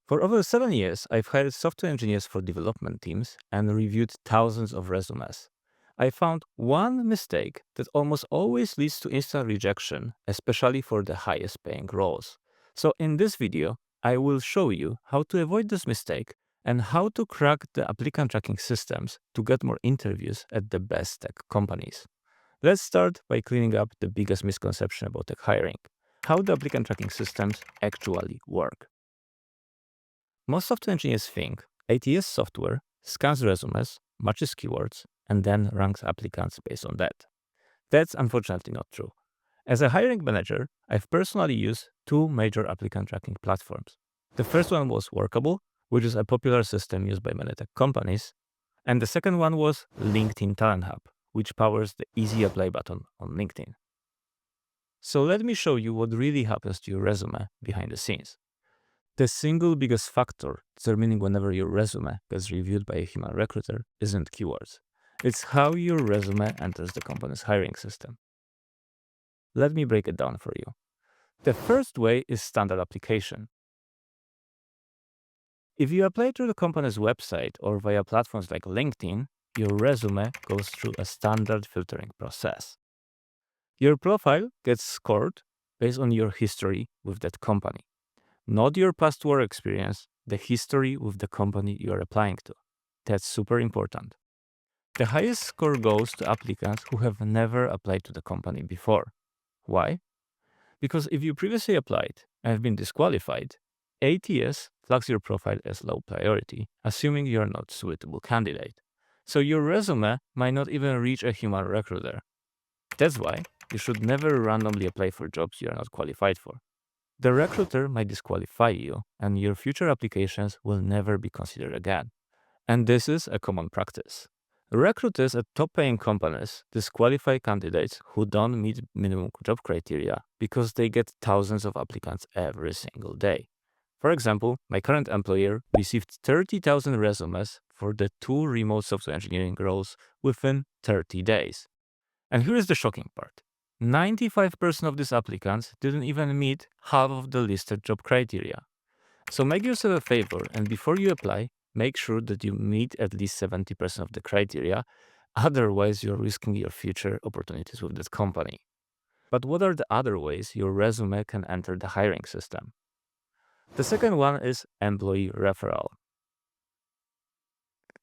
For over 7 years, I've hired software engineers for development teams and reviewed thousands of resumes. I found one mistake that almost always leads to instant rejection, especially for the highest paying roles. So in this video, I will show you how to avoid this mistake and how to crack the applicant tracking systems to get more interviews at the best tech companies. Let's start by cleaning up the biggest misconception about tech hiring: how the applicant tracking systems actually work. Most software engineers think ATS software scans resumes, matches keywords, and then ranks applicants based on that. That's unfortunately not true. As a hiring manager, I've personally used two major applicant tracking platforms. The first one was Workable, which is a popular system used by many tech companies, and the second one was LinkedIn Talent Hub, which powers the Easy Apply button on LinkedIn. So let me show you what really happens to your resume behind the scenes. The single biggest factor determining whenever your resume gets reviewed by a human recruiter isn't keywords. It's how your resume enters the company's hiring system. Let me break it down for you. The first way is standard application. If you apply through the company's website or via platforms like LinkedIn, your resume goes through a standard filtering process. Your profile gets scored based on your history with that company, not your past work experience, the history with the company you are applying to. That's super important. The highest score goes to applicants who have never applied to the company before. Why? Because if you previously applied and have been disqualified, ATS flags your profile as low priority, assuming you are not a suitable candidate. So your resume might not even reach a human recruiter. That's why you should never randomly apply for jobs you are not qualified for. The recruiter might disqualify you, and your future applications will never be considered again. And this is a common practice. Recruiters at top-paying companies disqualify candidates who don't meet minimum job criteria because they get thousands of applicants every single day. For example, my current employer received 30,000 resumes for the two remote software engineering roles within 30 days. And here is the shocking part. 95% of these applicants didn't even meet half of the listed job criteria. So make yourself a favor, and before you apply, make sure that you meet at least 70% of the criteria. Otherwise, you're risking your future opportunities with that company. But what are the other ways your resume can enter the hiring system? The second one is employee referral.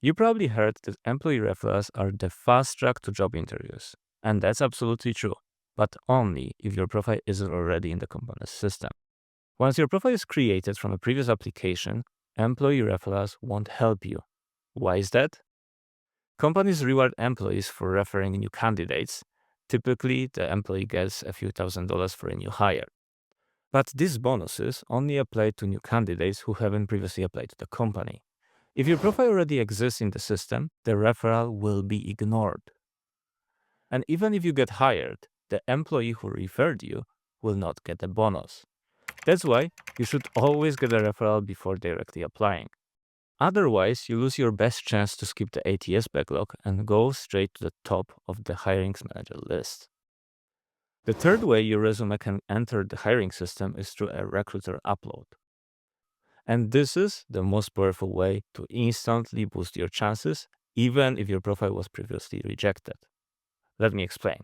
You probably heard that employee referrals are the fast track to job interviews. And that's absolutely true, but only if your profile isn't already in the company's system. Once your profile is created from a previous application, employee referrals won't help you. Why is that? Companies reward employees for referring new candidates. Typically, the employee gets a few $1,000s for a new hire. But these bonuses only apply to new candidates who haven't previously applied to the company. If your profile already exists in the system, the referral will be ignored. And even if you get hired, the employee who referred you will not get a bonus. That's why you should always get a referral before directly applying. Otherwise, you lose your best chance to skip the ATS backlog and go straight to the top of the hiring manager list. The third way your resume can enter the hiring system is through a recruiter upload. And this is the most powerful way to instantly boost your chances, even if your profile was previously rejected. Let me explain.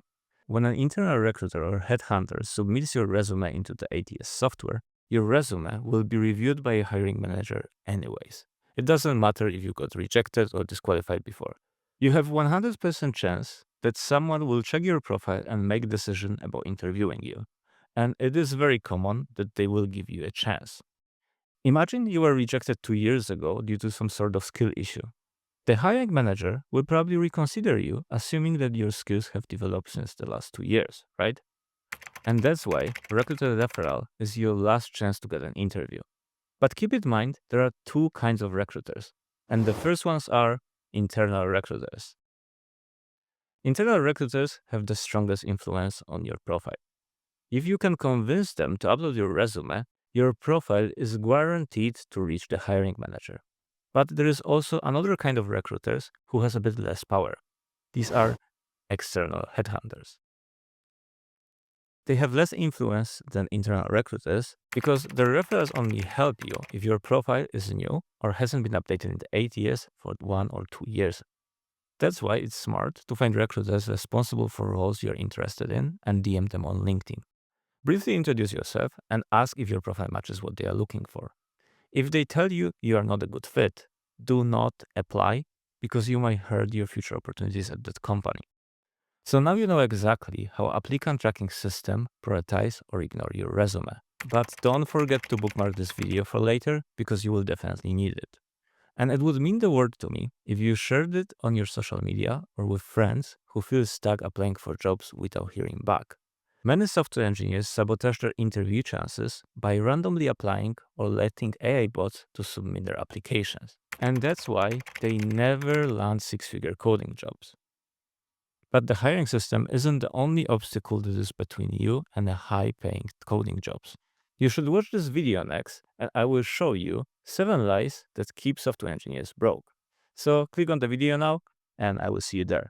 When an internal recruiter or headhunter submits your resume into the ATS software, your resume will be reviewed by a hiring manager anyways. It doesn't matter if you got rejected or disqualified before. You have 100% chance that someone will check your profile and make a decision about interviewing you. And it is very common that they will give you a chance. Imagine you were rejected 2 years ago due to some sort of skill issue. The hiring manager will probably reconsider you, assuming that your skills have developed since the last 2 years, right? And that's why recruiter referral is your last chance to get an interview. But keep in mind, there are two kinds of recruiters. And the first ones are internal recruiters. Internal recruiters have the strongest influence on your profile. If you can convince them to upload your resume, your profile is guaranteed to reach the hiring manager. But there is also another kind of recruiters who has a bit less power. These are external headhunters. They have less influence than internal recruiters because the referrals only help you if your profile is new or hasn't been updated in 8 years for 1 or 2 years. That's why it's smart to find recruiters responsible for roles you're interested in and DM them on LinkedIn. Briefly introduce yourself and ask if your profile matches what they are looking for. If they tell you you are not a good fit, do not apply because you might hurt your future opportunities at that company. So now you know exactly how applicant tracking system prioritize or ignore your resume. But don't forget to bookmark this video for later because you will definitely need it. And it would mean the world to me if you shared it on your social media or with friends who feel stuck applying for jobs without hearing back. Many software engineers sabotage their interview chances by randomly applying or letting AI bots to submit their applications. And that's why they never land six-figure coding jobs. But the hiring system isn't the only obstacle that is between you and a high-paying coding jobs. You should watch this video next, and I will show you 7 lies that keep software engineers broke. So click on the video now, and I will see you there.